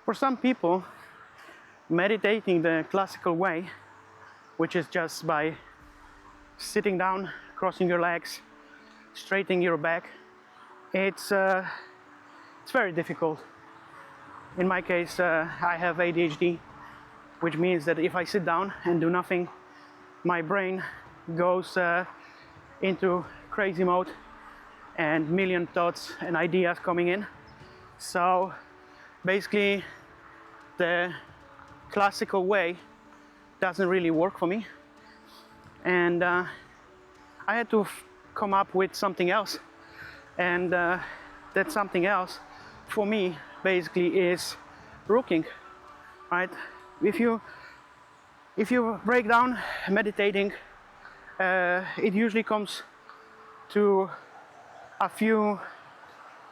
For some people, meditating the classical way, which is just by sitting down, crossing your legs, straightening your back, it's very difficult. In my case, I have ADHD, which means that if I sit down and do nothing, my brain goes into crazy mode and million thoughts and ideas coming in. So basically the classical way doesn't really work for me, and I had to come up with something else, and that something else for me basically is Rucking, right? If you break down meditating, it usually comes to a few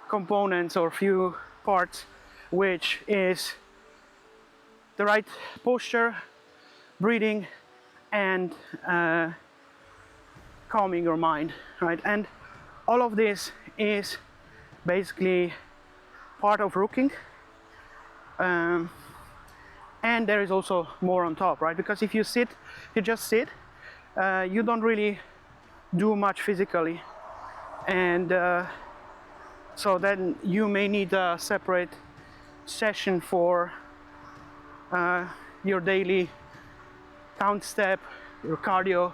components or few parts, which is the right posture, breathing, and calming your mind, right? And all of this is basically part of Rucking, and there is also more on top, right? Because if you just sit, you don't really do much physically, and so then you may need a separate session for your daily count step, your cardio,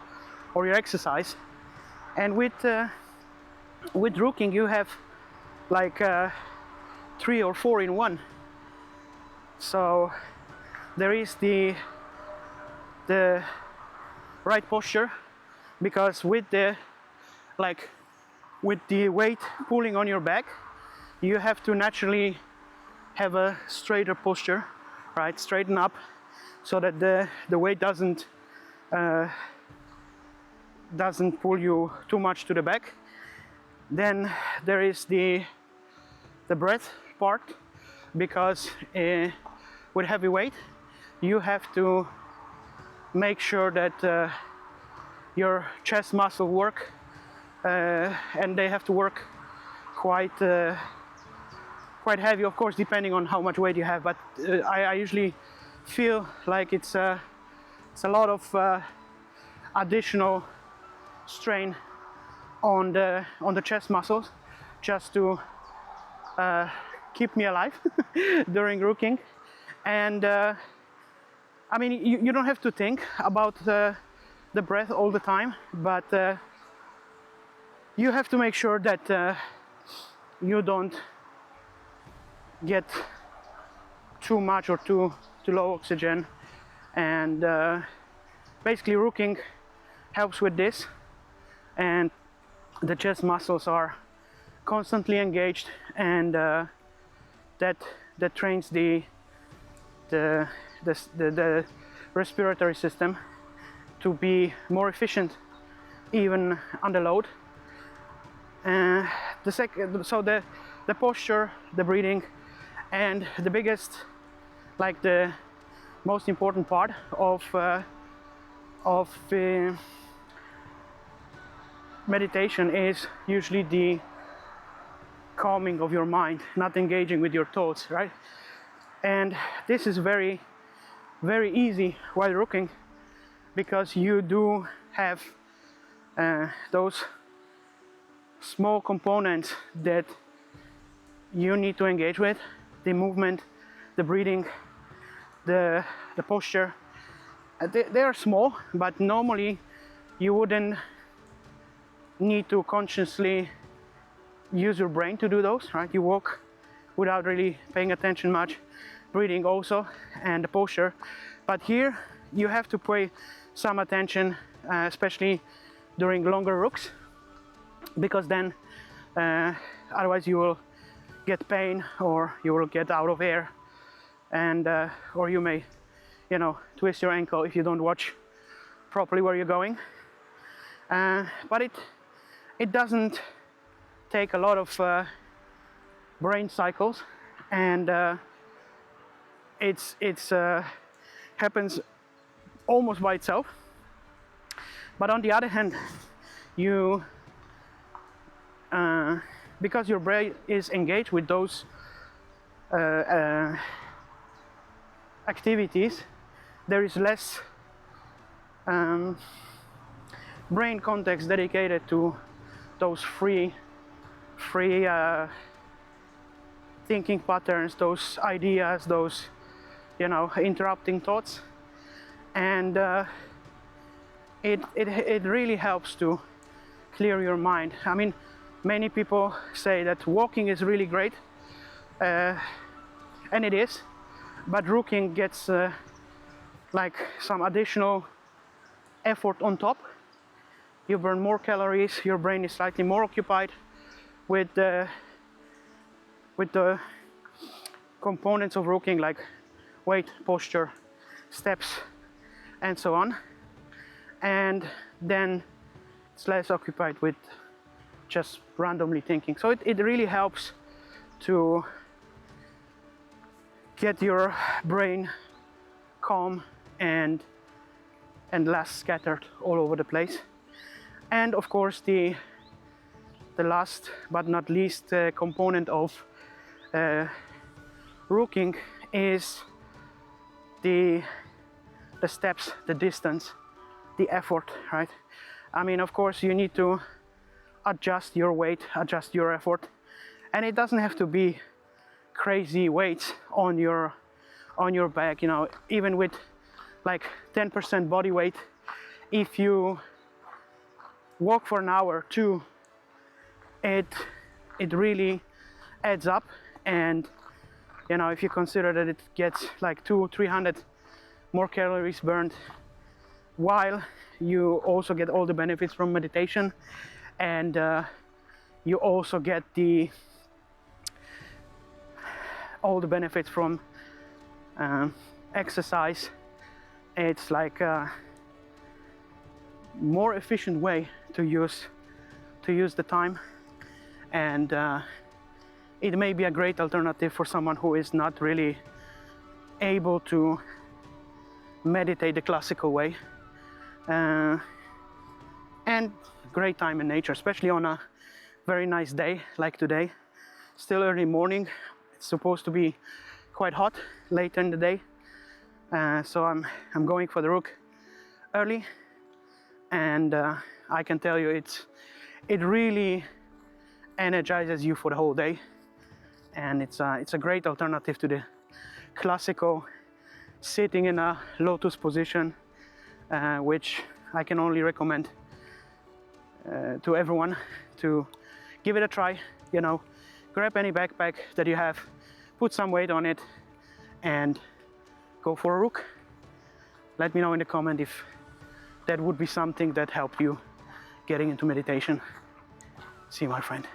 or your exercise. And with Rucking, you have like 3 or 4 in one. So there is the right posture, because with the weight pulling on your back, you have to naturally have a straighter posture, right? Straighten up so that the weight doesn't pull you too much to the back. Then there is the breath part, because with heavy weight you have to make sure that your chest muscle work, and they have to work quite heavy, of course, depending on how much weight you have. But I usually feel like it's a lot of additional strain on the chest muscles, just to keep me alive during Rucking. And I mean, you don't have to think about the breath all the time, but you have to make sure that you don't get too much or too low oxygen. And basically Rucking helps with this, and the chest muscles are constantly engaged, and that trains the respiratory system to be more efficient even under load. The posture, the breathing, and the biggest, like the most important part of meditation is usually the calming of your mind, not engaging with your thoughts, right? And this is very, very easy while Rucking, because you do have those small components that you need to engage with: the movement, the breathing, the posture. They are small, but normally you wouldn't need to consciously use your brain to do those, right? You walk without really paying attention much, breathing also, and the posture. But here you have to pay some attention, especially during longer Rucks, because then otherwise you will get pain, or you will get out of air, and or you may, twist your ankle if you don't watch properly where you're going. But it doesn't take a lot of brain cycles, and it's happens almost by itself. But on the other hand, you because your brain is engaged with those activities, there is less brain context dedicated to those free thinking patterns, those ideas, those, you know, interrupting thoughts. And it really helps to clear your mind. I mean, many people say that walking is really great, and it is, but Rucking gets like some additional effort on top. You burn more calories, your brain is slightly more occupied with the components of Rucking, like weight, posture, steps, and so on. And then it's less occupied with just randomly thinking. So it really helps to get your brain calm and less scattered all over the place. And of course, the last but not least component of Rucking is the steps, the distance, the effort, right? I mean, of course, you need to adjust your weight, adjust your effort, and it doesn't have to be crazy weights on your back. You know, even with like 10% body weight, if you walk for an hour or two, it really adds up. And you know, if you consider that it gets like 200-300 more calories burned, while you also get all the benefits from meditation, and you also get all the benefits from exercise. It's like a more efficient way to use the time, and it may be a great alternative for someone who is not really able to meditate the classical way. And great time in nature, especially on a very nice day like today. Still early morning. It's supposed to be quite hot later in the day, so I'm going for the Ruck early, and I can tell you it really energizes you for the whole day, and it's a great alternative to the classical sitting in a lotus position, which I can only recommend to everyone to give it a try. You know, grab any backpack that you have, put some weight on it, and go for a Ruck. Let me know in the comment if that would be something that helped you getting into meditation. See you, my friend.